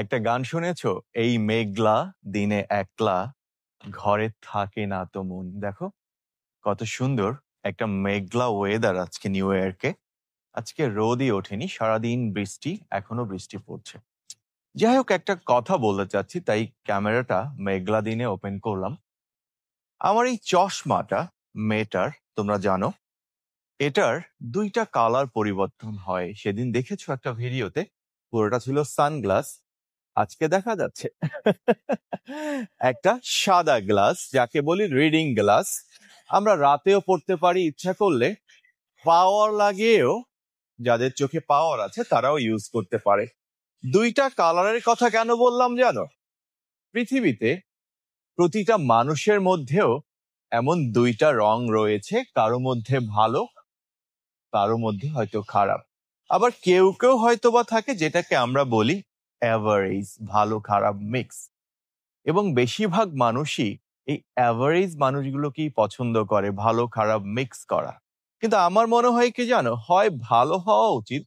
একটা গান শুনেছো? এই মেঘলা দিনে একলা ঘরে থাকে না তো মন। দেখো কত সুন্দর একটা মেঘলা ওয়েদার আজকে নিউ ইয়র্কে। আজকে রোদই ওঠেনি, সারাদিন বৃষ্টি, এখনো বৃষ্টি পড়ছে। যাই হোক, একটা কথা বলতে চাচ্ছি, তাই ক্যামেরাটা মেঘলা দিনে ওপেন করলাম। আমার এই চশমাটা মেটার, তোমরা জানো, এটার দুইটা কালার পরিবর্তন হয়। সেদিন দেখেছো একটা ভিডিওতে, পুরোটা ছিল সানগ্লাস, আজকে দেখা যাচ্ছে একটা সাদা গ্লাস, যাকে বলি রিডিং গ্লাস। আমরা রাতেও পড়তে পারি ইচ্ছা করলে, পাওয়ার লাগিয়েও যাদের চোখে পাওয়ার আছে তারাও ইউজ করতে পারে। দুইটা কালারের কথা কেন বললাম জানো? পৃথিবীতে প্রতিটা মানুষের মধ্যেও এমন দুইটা রং রয়েছে, কারো মধ্যে ভালো, কারো মধ্যে হয়তো খারাপ। আবার কেউ কেউ হয়তো বা থাকে যেটাকে আমরা বলি অ্যাভারেজ, ভালো খারাপ মিক্স। এবং বেশিরভাগ মানুষই এই অ্যাভারেজ মানুষগুলোকেই পছন্দ করে, ভালো খারাপ মিক্স করা। কিন্তু আমার মনে হয় কি জানো, হয় ভালো হওয়া উচিত,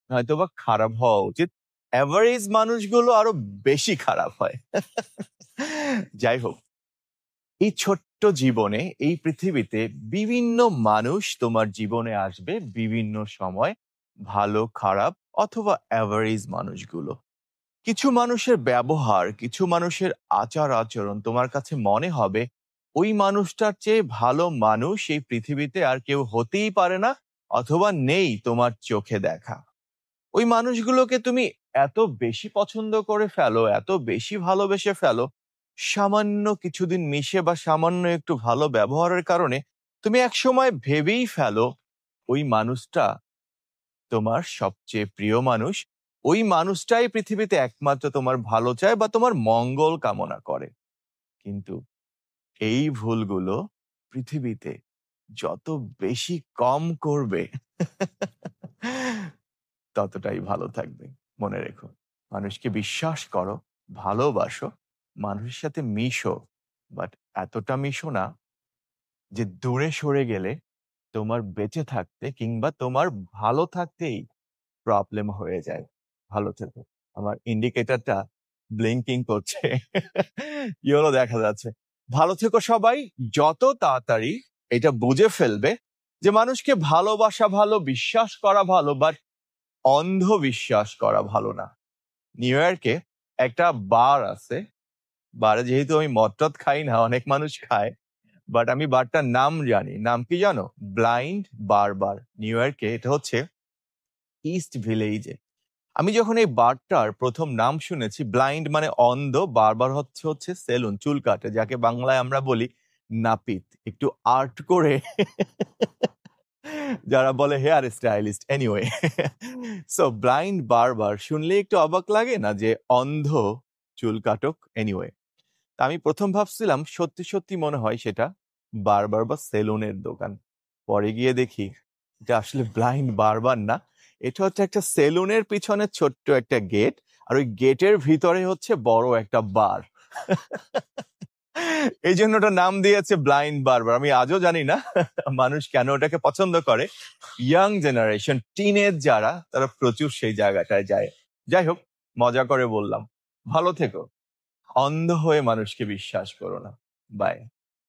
নয়তো বা খারাপ হওয়া উচিত। অ্যাভারেজ মানুষগুলো আরো বেশি খারাপ হয়। যাই হোক, এই ছোট্ট জীবনে, এই পৃথিবীতে বিভিন্ন মানুষ তোমার জীবনে আসবে বিভিন্ন সময়, ভালো খারাপ অথবা অ্যাভারেজ মানুষগুলো। কিছু মানুষের ব্যবহার, কিছু মানুষের আচার আচরণ তোমার কাছে মনে হবে ওই মানুষটার চেয়ে ভালো মানুষ এই পৃথিবীতে আর কেউ হতেই পারে না, অথবা নেই তোমার চোখে দেখা। ওই মানুষগুলোকে তুমি এত বেশি পছন্দ করে ফেলো, এত বেশি ভালোবেসে ফেলো, সামান্য কিছুদিন মিশে বা সামান্য একটু ভালো ব্যবহারের কারণে তুমি একসময় ভেবেই ফেলো ওই মানুষটা তোমার সবচেয়ে প্রিয় মানুষ, ওই মানুষটাই পৃথিবীতে একমাত্র তোমার ভালো চায় বা তোমার মঙ্গল কামনা করে। কিন্তু এই ভুলগুলো পৃথিবীতে যত বেশি কম করবে ততটাই ভালো থাকবে। মনে রেখো, মানুষকে বিশ্বাস করো, ভালোবাসো, মানুষের সাথে মিশো, বাট এতটা মিশো না যে দূরে সরে গেলে তোমার বেঁচে থাকতে কিংবা তোমার ভালো থাকতেই প্রবলেম হয়ে যায়। ভালো থেকো। আমার ইন্ডিকেটরটা ব্লিঙ্কিং করছে, ইয়েলো দেখা যাচ্ছে। ভালো থেকো সবাই। যত তাড়াতাড়ি এটা বুঝে ফেলবে যে মানুষকে ভালোবাসা ভালো, বিশ্বাস করা ভালো, বাট অন্ধ বিশ্বাস করা ভালো না। নিউ ইয়র্কে একটা বার আছে, বারে যেহেতু আমি মদ টদ খাই না, অনেক মানুষ খায়, বাট আমি বারটার নাম জানি। নাম কি জানো? ব্লাইন্ড বারবার। নিউ ইয়র্কে এটা হচ্ছে ইস্ট ভিলেজে। আমি যখন এই বারটার প্রথম নাম শুনেছি, ব্লাইন্ড মানে অন্ধ, বারবার হচ্ছে হচ্ছে সেলুন, চুল কাটে, যাকে বাংলায় আমরা বলি নাপিত, একটু আর্ট করে যারা বলে hair stylist. Anyway, so blind বারবার শুনলে একটু অবাক লাগে না, যে অন্ধ চুল কাটক। এনিওয়ে, আমি প্রথম ভাবছিলাম সত্যি সত্যি মনে হয় সেটা বারবার বা সেলুনের দোকান। পরে গিয়ে দেখি এটা আসলে ব্লাইন্ড বারবার না, এটা হচ্ছে একটা সেলুনের পিছনে ছোট্ট একটা গেট, আর ওই গেটের ভিতরে হচ্ছে বড় একটা বার। এই জন্য ওটা নাম দিয়েছে ব্লাইন্ড বারবার। আমি আজও জানি না মানুষ কেন ওটাকে পছন্দ করে। ইয়াং জেনারেশন, টিনেজ যারা, তারা প্রচুর সেই জায়গাটায় যায়। যাই হোক, মজা করে বললাম। ভালো থেকো। অন্ধ হয়ে মানুষকে বিশ্বাস করো না। বাই।